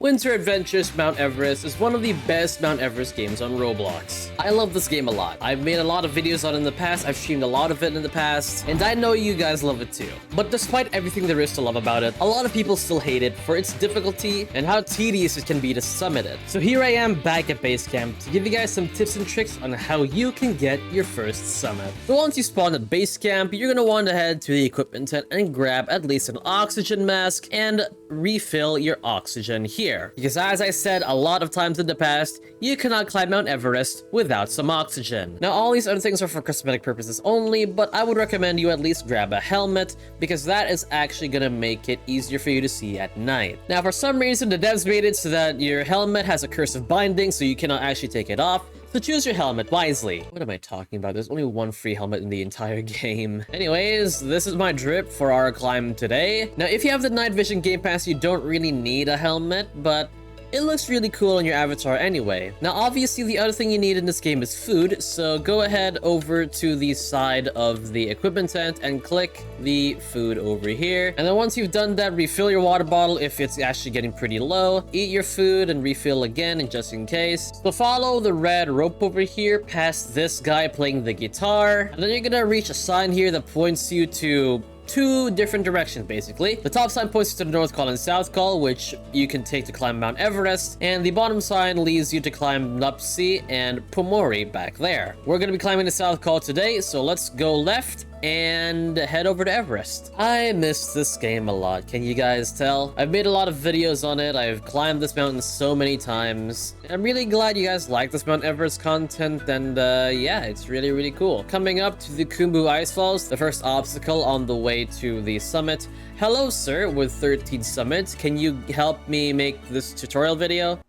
Winter Adventures Mount Everest is one of the best Mount Everest games on Roblox. I love this game a lot. I've made a lot of videos on it in the past, I've streamed a lot of it in the past, and I know you guys love it too. But despite everything there is to love about it, a lot of people still hate it for its difficulty and how tedious it can be to summit it. So here I am back at base camp to give you guys some tips and tricks on how you can get your first summit. So once you spawn at base camp, you're gonna want to head to the equipment tent and grab at least an oxygen mask and refill your oxygen here. Because as I said a lot of times in the past, you cannot climb Mount Everest without some oxygen. Now all these other things are for cosmetic purposes only, but I would recommend you at least grab a helmet because that is actually gonna make it easier for you to see at night. Now for some reason the devs made it so that your helmet has a cursive binding so you cannot actually take it off. So choose your helmet wisely. What am I talking about? There's only one free helmet in the entire game. Anyways, this is my drip for our climb today. Now, if you have the night vision game pass, you don't really need a helmet, but it looks really cool on your avatar anyway. Now, obviously, the other thing you need in this game is food, so go ahead over to the side of the equipment tent and click the food over here. And then once you've done that, refill your water bottle if it's actually getting pretty low. Eat your food and refill again, and just in case. So follow the red rope over here past this guy playing the guitar. And then you're gonna reach a sign here that points you to two different directions, basically. The top sign points you to the North Col and South Col, which you can take to climb Mount Everest, and the bottom sign leads you to climb Nuptse and Pomori back there. We're gonna be climbing the South Col today, so let's go left and head over to Everest. I miss this game a lot, can you guys tell? I've made a lot of videos on it, I've climbed this mountain so many times. I'm really glad you guys like this Mount Everest content, and yeah, it's really cool. Coming up to the Khumbu Ice Falls, the first obstacle on the way to the summit. Hello sir, with 13 summits, can you help me make this tutorial video?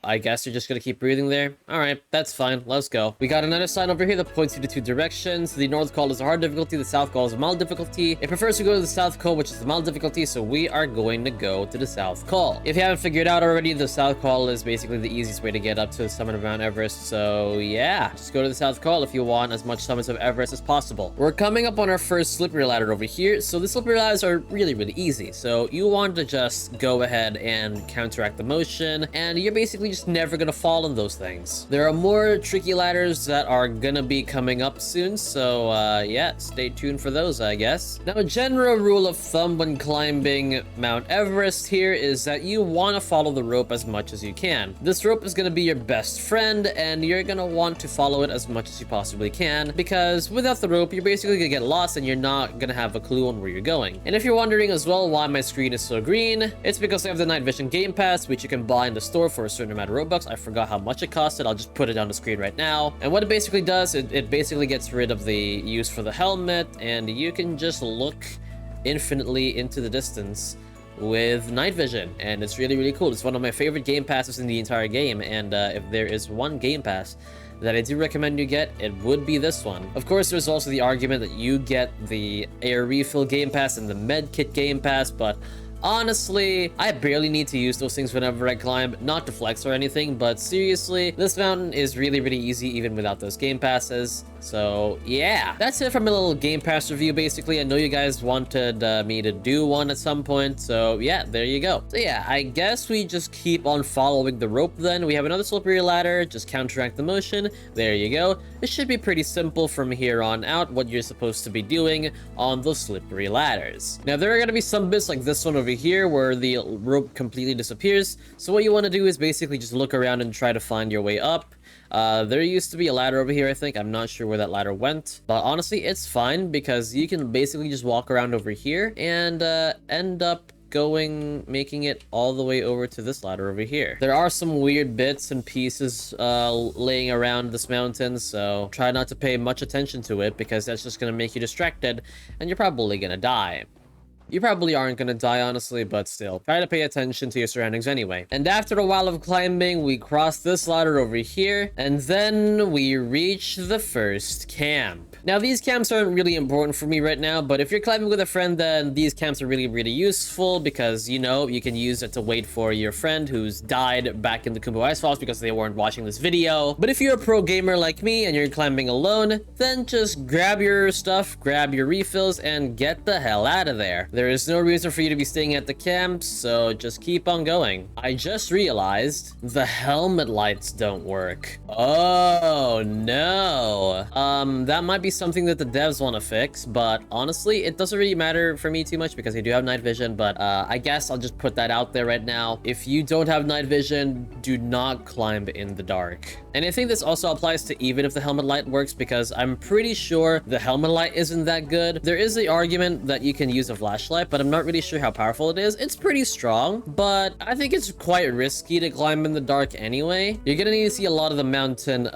I guess you're just gonna keep breathing there. All right, that's fine. Let's go. We got another sign over here that points you to two directions. The North Col is a hard difficulty. The South Col is a mild difficulty. It prefers to go to the South Col, which is the mild difficulty, so we are going to go to the South Col. If you haven't figured out already, the South Col is basically the easiest way to get up to the summit of Mount Everest. So yeah, just go to the South Col if you want as much summits of Everest as possible. We're coming up on our first slippery ladder over here. So the slippery ladders are really easy. So you want to just go ahead and counteract the motion, and you're basically just never gonna fall on those things. There are more tricky ladders that are gonna be coming up soon, so yeah, stay tuned for those, I guess. Now, a general rule of thumb when climbing Mount Everest here is that you want to follow the rope as much as you can. This rope is gonna be your best friend, and you're gonna want to follow it as much as you possibly can, because without the rope, you're basically gonna get lost and you're not gonna have a clue on where you're going. And if you're wondering as well why my screen is so green, it's because I have the night vision game pass, which you can buy in the store for a certain amount of Robux. I forgot how much it costed. I'll just put it on the screen right now. And what it basically does, it basically gets rid of the use for the helmet, and you can just look infinitely into the distance with night vision, and it's really cool. It's one of my favorite game passes in the entire game, and if there is one game pass that I do recommend you get, it would be this one. Of course, there's also the argument that you get the air refill game pass and the med kit game pass, but honestly, I barely need to use those things whenever I climb, not to flex or anything, but seriously, this mountain is really easy even without those game passes. So yeah, that's it from a little game pass review. Basically, I know you guys wanted me to do one at some point, so yeah, there you go. So yeah, I guess we just keep on following the rope then. We have another slippery ladder, just counteract the motion. There you go. It should be pretty simple from here on out what you're supposed to be doing on those slippery ladders. Now, there are going to be some bits like this one over here where the rope completely disappears, so what you want to do is basically just look around and try to find your way up. There used to be a ladder over here, I think. I'm not sure where that ladder went, but honestly, it's fine because you can basically just walk around over here and end up making it all the way over to this ladder over here. There are some weird bits and pieces laying around this mountain, so try not to pay much attention to it because that's just going to make you distracted and you're probably going to die. You probably aren't gonna die, honestly, but still, try to pay attention to your surroundings anyway. And after a while of climbing, we cross this ladder over here, and then we reach the first camp. Now, these camps aren't really important for me right now, but if you're climbing with a friend, then these camps are really useful because, you know, you can use it to wait for your friend who's died back in the Kumbu Ice Falls because they weren't watching this video. But if you're a pro gamer like me and you're climbing alone, then just grab your stuff, grab your refills, and get the hell out of there. There is no reason for you to be staying at the camps, so just keep on going. I just realized the helmet lights don't work. Oh no. That might be something that the devs want to fix, but honestly, it doesn't really matter for me too much because I do have night vision, but I guess I'll just put that out there right now. If you don't have night vision, do not climb in the dark. And I think this also applies to even if the helmet light works, because I'm pretty sure the helmet light isn't that good. There is the argument that you can use a flashlight, but I'm not really sure how powerful it is. It's pretty strong, but I think it's quite risky to climb in the dark anyway. You're gonna need to see a lot of the mountain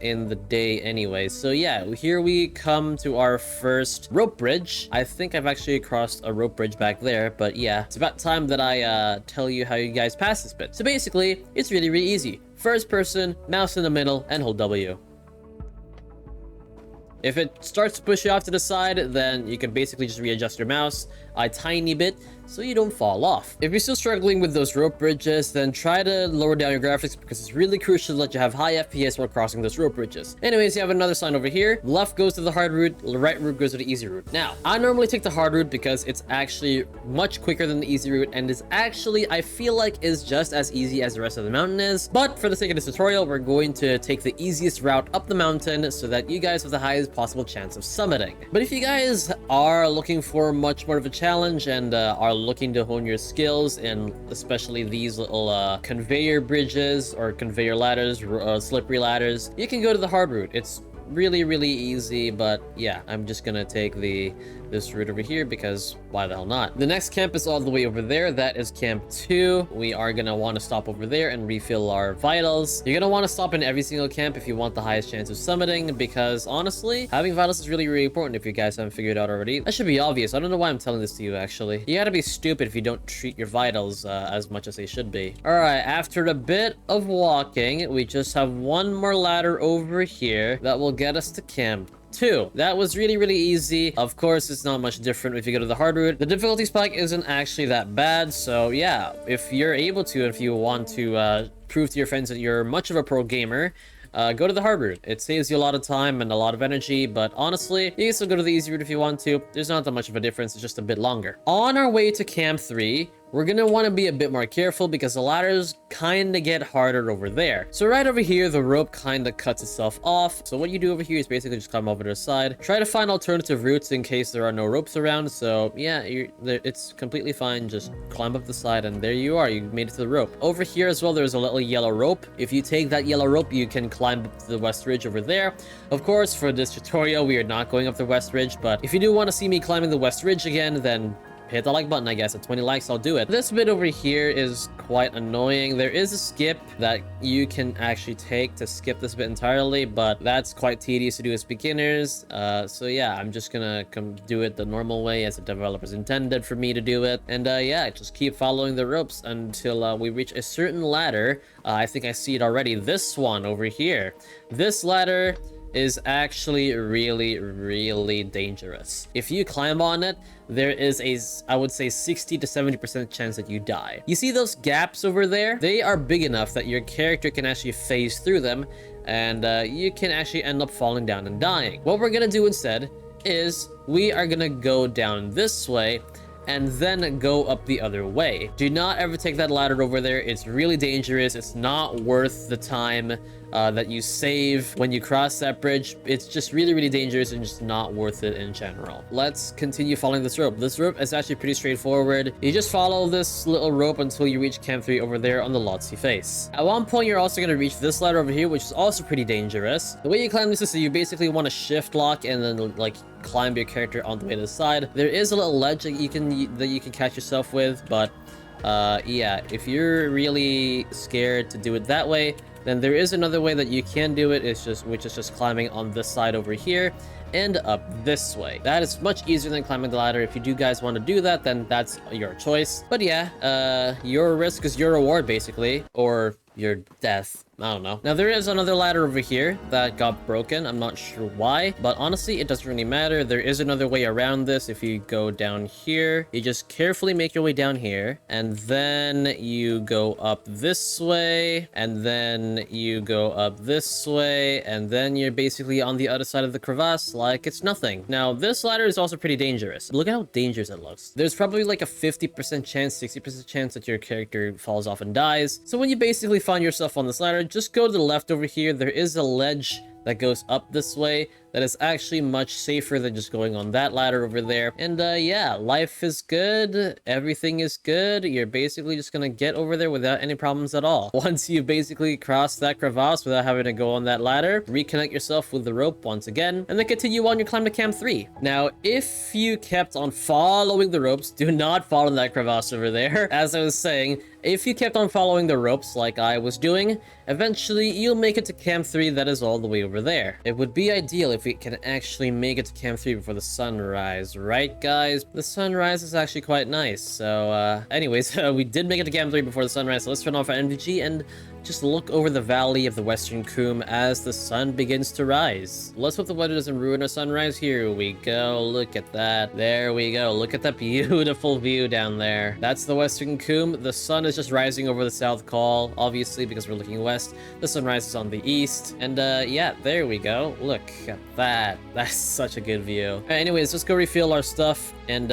in the day anyway. So yeah, here we come to our first rope bridge. I think I've actually crossed a rope bridge back there, but yeah, it's about time that I tell you how you guys pass this bit. So basically, it's really easy. First person, mouse in the middle, and hold W. If it starts to push you off to the side, then you can basically just readjust your mouse a tiny bit so you don't fall off. If you're still struggling with those rope bridges, then try to lower down your graphics because it's really crucial that you have high FPS while crossing those rope bridges. Anyways, you have another sign over here. Left goes to the hard route, the right route goes to the easy route. Now, I normally take the hard route because it's actually much quicker than the easy route, and is actually, I feel like, is just as easy as the rest of the mountain is. But for the sake of this tutorial, we're going to take the easiest route up the mountain so that you guys have the highest possible chance of summiting. But if you guys are looking for much more of a challenge and are looking to hone your skills, and especially these little conveyor bridges or conveyor ladders, slippery ladders, you can go to the hard route. It's really easy, but yeah, I'm just gonna take this route over here because why the hell not? The next camp is all the way over there. That is camp 2. We are gonna want to stop over there and refill our vitals. You're gonna want to stop in every single camp if you want the highest chance of summiting, because honestly, having vitals is really important if you guys haven't figured it out already. That should be obvious. I don't know why I'm telling this to you, actually. You gotta be stupid if you don't treat your vitals as much as they should be. All right, after a bit of walking, we just have one more ladder over here that will get us to camp 2. That was really easy. Of course, it's not much different if you go to the hard route. The difficulty spike isn't actually that bad, so yeah, if you're able to, if you want to prove to your friends that you're much of a pro gamer, go to the hard route. It saves you a lot of time and a lot of energy, but honestly, you can still go to the easy route if you want to. There's not that much of a difference, it's just a bit longer. On our way to camp 3, we're gonna want to be a bit more careful because the ladders kind of get harder over there. So right over here, the rope kind of cuts itself off. So what you do over here is basically just climb over to the side. Try to find alternative routes in case there are no ropes around. So yeah, it's completely fine. Just climb up the side and there you are. You made it to the rope. Over here as well, there's a little yellow rope. If you take that yellow rope, you can climb up to the West Ridge over there. Of course, for this tutorial, we are not going up the West Ridge, but if you do want to see me climbing the West Ridge again, then hit the like button, I guess. At 20 likes, I'll do it. This bit over here is quite annoying. There is a skip that you can actually take to skip this bit entirely, but that's quite tedious to do as beginners. So yeah, I'm just gonna come do it the normal way as the developers intended for me to do it. And yeah, just keep following the ropes until we reach a certain ladder. I think I see it already. This one over here. This ladder is actually really dangerous. If you climb on it, there is I would say 60 to 70% chance that you die. You see those gaps over there? They are big enough that your character can actually phase through them, and you can actually end up falling down and dying. What we're gonna do instead is we are gonna go down this way and then go up the other way. Do not ever take that ladder over there. It's really dangerous. It's not worth the time that you save when you cross that bridge. It's just really dangerous and just not worth it in general. Let's continue following this rope. This rope is actually pretty straightforward. You just follow this little rope until you reach camp 3 over there on the Lotsie face. At one point, you're also going to reach this ladder over here, which is also pretty dangerous. The way you climb this is so you basically want to shift lock and then like climb your character on the way to the side. There is a little ledge that you can catch yourself with, but yeah, if you're really scared to do it that way, then there is another way that you can do it, which is just climbing on this side over here. and up this way. That is much easier than climbing the ladder. If you do guys want to do that, then that's your choice. But yeah, your risk is your reward, basically, or your death. I don't know. Now, there is another ladder over here that got broken. I'm not sure why, but honestly, it doesn't really matter. There is another way around this. If you go down here, you just carefully make your way down here, and then you go up this way, and then you go up this way, and then you're basically on the other side of the crevasse like it's nothing. Now, this ladder is also pretty dangerous. Look at how dangerous it looks. There's probably like a 50% chance, 60% chance that your character falls off and dies. So when you basically find yourself on this ladder, just go to the left over here. There is a ledge that goes up this way that is actually much safer than just going on that ladder over there. And yeah, life is good, everything is good. You're basically just gonna get over there without any problems at all. Once you basically cross that crevasse without having to go on that ladder, reconnect yourself with the rope once again, and then continue on your climb to Camp 3. Now, if you kept on following the ropes, do not follow that crevasse over there. As I was saying, if you kept on following the ropes like I was doing, eventually you'll make it to Camp 3 that is all the way over there. It would be ideal if we can actually make it to Camp 3 before the sunrise, right guys? The sunrise is actually quite nice. So anyways, we did make it to Camp 3 before the sunrise, so let's turn off our NVG and just look over the valley of the Western Coombe as the sun begins to rise. Let's hope the weather doesn't ruin our sunrise. Here we go. Look at that. There we go. Look at that beautiful view down there. That's the Western Coombe. The sun is just rising over the South Col, obviously, because we're looking west. The sunrise is on the east. And yeah, there we go. Look at that. That's such a good view. Anyways, let's go refill our stuff and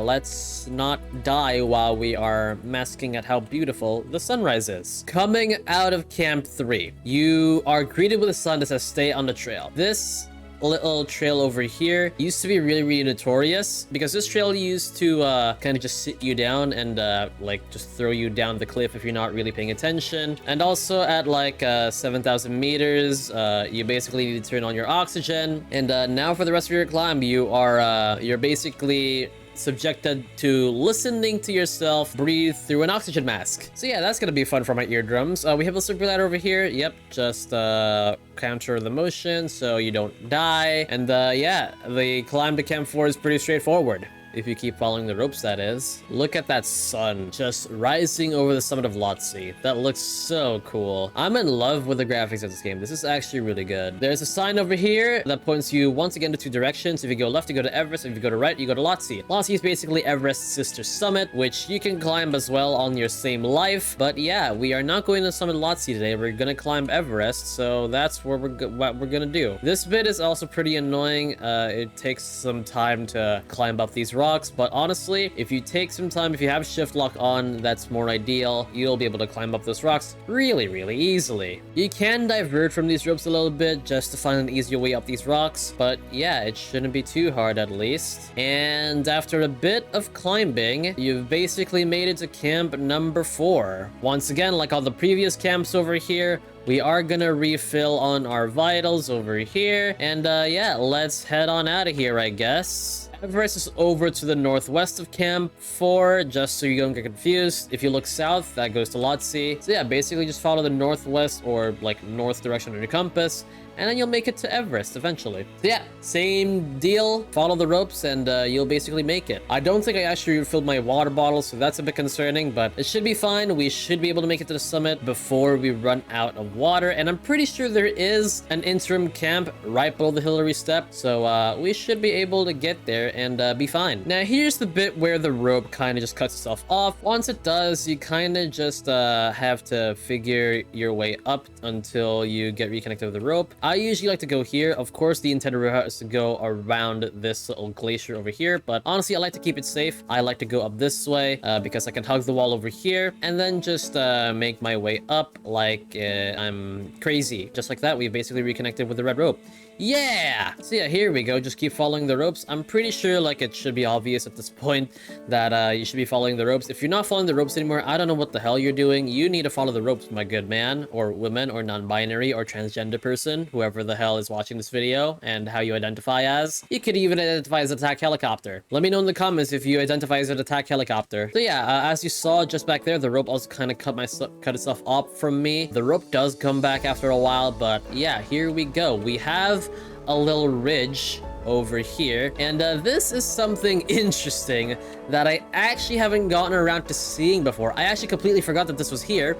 let's not die while we are masking at how beautiful the sunrise is. Coming out of Camp 3, you are greeted with a sign that says stay on the trail. This little trail over here used to be really notorious because this trail used to kind of just sit you down and like just throw you down the cliff if you're not really paying attention. And also at like 7,000 meters, you basically need to turn on your oxygen. And now for the rest of your climb, you're basically subjected to listening to yourself breathe through an oxygen mask. So yeah, that's gonna be fun for my eardrums. We have a super ladder over here. Yep, just counter the motion so you don't die. And yeah, the climb to Camp 4 is pretty straightforward. If you keep following the ropes, that is. Look at that sun just rising over the summit of Lhotse. That looks so cool. I'm in love with the graphics of this game. This is actually really good. There's a sign over here that points you once again to two directions. If you go left, you go to Everest. If you go to right, you go to Lhotse. Lhotse is basically Everest's sister summit, which you can climb as well on your same life. But yeah, we are not going to summit Lhotse today. We're gonna climb Everest, so that's where what we're gonna do. This bit is also pretty annoying. It takes some time to climb up these rocks, but honestly, if you take some time, if you have shift lock on, that's more ideal. You'll be able to climb up those rocks really easily. You can divert from these ropes a little bit just to find an easier way up these rocks, but yeah, it shouldn't be too hard at least. And after a bit of climbing, you've basically made it to camp number 4. Once again, like all the previous camps over here, we are gonna refill on our vitals over here, and yeah, let's head on out of here, I guess. Everest is over to the northwest of Camp 4, just so you don't get confused. If you look south, that goes to Lhotse. So yeah, basically just follow the northwest or like north direction on your compass, and then you'll make it to Everest eventually. So yeah, same deal. Follow the ropes and you'll basically make it. I don't think I actually refilled my water bottle, so that's a bit concerning, but it should be fine. We should be able to make it to the summit before we run out of water, and I'm pretty sure there is an interim camp right below the Hillary step, so we should be able to get there and be fine. Now here's the bit where the rope kind of just cuts itself off. Once it does, you kind of just have to figure your way up until you get reconnected with the rope. I usually like to go here. Of course, the intended route is to go around this little glacier over here, but honestly, I like to keep it safe. I like to go up this way because I can hug the wall over here and then just make my way up like I'm crazy. Just like that, we basically reconnected with the red rope. Yeah! So yeah, here we go. Just keep following the ropes. I'm pretty sure like it should be obvious at this point that you should be following the ropes. If you're not following the ropes anymore, I don't know what the hell you're doing. You need to follow the ropes, my good man, or woman, or non-binary, or transgender person, whoever the hell is watching this video, and how you identify as. You could even identify as attack helicopter. Let me know in the comments if you identify as an attack helicopter. So yeah, as you saw just back there, the rope also kind of cut itself off from me. The rope does come back after a while, but yeah, here we go. We have a little ridge over here. And this is something interesting that I actually haven't gotten around to seeing before. I actually completely forgot that this was here,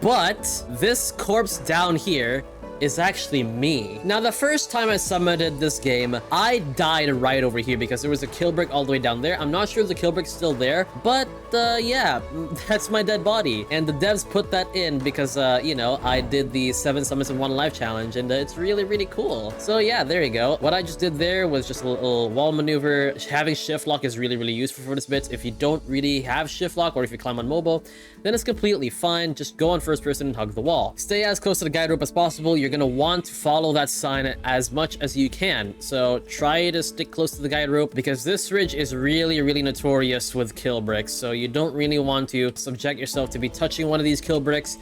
but this corpse down here is actually me. Now, the first time I summited this game, I died right over here because there was a kill brick all the way down there. I'm not sure if the kill brick's still there, but yeah, that's my dead body. And the devs put that in because, you know, I did the 7 summits in 1 life challenge, and it's really, really cool. So yeah, there you go. What I just did there was just a little wall maneuver. Having shift lock is really, really useful for this bit. If you don't really have shift lock, or if you climb on mobile, then it's completely fine. Just go on first person and hug the wall. Stay as close to the guide rope as possible. You're gonna want to follow that sign as much as you can. So try to stick close to the guide rope because this ridge is really, really notorious with kill bricks. So you don't really want to subject yourself to be touching one of these kill bricks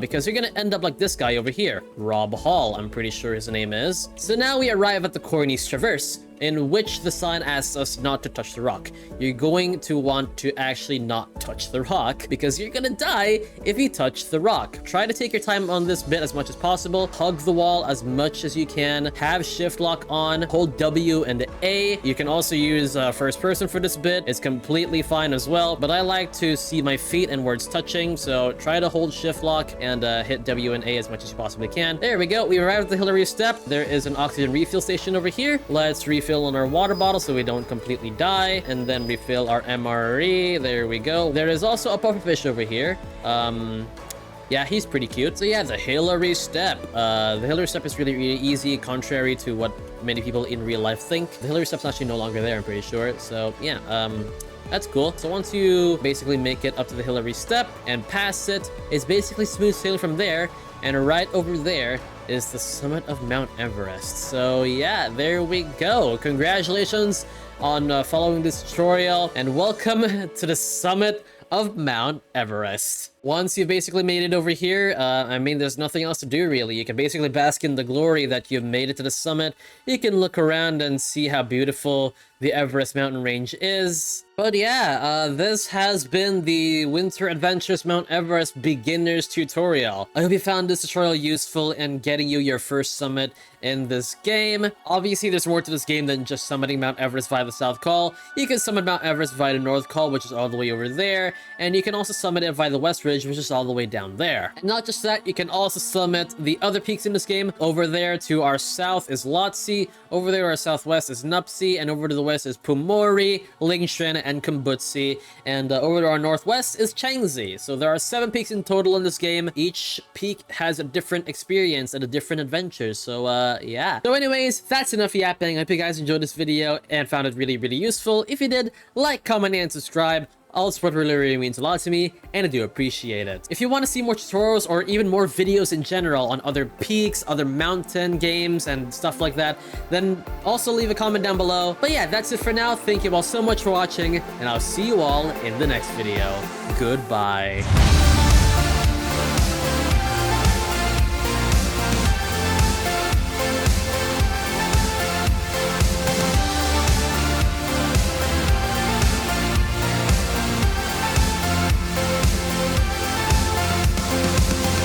because you're gonna end up like this guy over here. Rob Hall, I'm pretty sure his name is. So now we arrive at the Cornice Traverse, in which the sign asks us not to touch the rock. You're going to want to actually not touch the rock because you're gonna die if you touch the rock. Try to take your time on this bit as much as possible. Hug the wall as much as you can. Have shift lock on. Hold W and A. You can also use first person for this bit. It's completely fine as well, but I like to see my feet and words touching, so try to hold shift lock and hit W and A as much as you possibly can. There we go. We arrived at the Hillary step. There is an oxygen refill station over here. Let's refill on our water bottle so we don't completely die, and then refill our MRE. There we go. There is also a pufferfish over here. Yeah, he's pretty cute. So yeah, the Hillary step. The Hillary step is really, really easy, contrary to what many people in real life think. The Hillary step's actually no longer there, I'm pretty sure. So yeah, that's cool. So once you basically make it up to the Hillary step and pass it, it's basically smooth sailing from there. And right over there is the summit of Mount Everest. So yeah, there we go. Congratulations on following this tutorial, and welcome to the summit of Mount Everest. Once you've basically made it over here, I mean, there's nothing else to do really. You can basically bask in the glory that you've made it to the summit. You can look around and see how beautiful the Everest mountain range is. But yeah, this has been the Winter Adventures Mount Everest Beginners Tutorial. I hope you found this tutorial useful in getting you your first summit in this game. Obviously, there's more to this game than just summiting Mount Everest via the South Col. You can summit Mount Everest via the North Col, which is all the way over there, and you can also summit it via the West Ridge, which is all the way down there. And not just that, you can also summit the other peaks in this game. Over there to our south is Lhotse, over there to our southwest is Nuptse, and over to the west is Pumori, Lingshan, and Kambutse, and over to our northwest is Changzi. So there are 7 peaks in total in this game. Each peak has a different experience and a different adventure, so yeah. So anyways, that's enough yapping. I hope you guys enjoyed this video and found it really, really useful. If you did, like, comment, and subscribe. All support really, really means a lot to me, and I do appreciate it. If you want to see more tutorials or even more videos in general on other peaks, other mountain games, and stuff like that, then also leave a comment down below. But yeah, that's it for now. Thank you all so much for watching, and I'll see you all in the next video. Goodbye.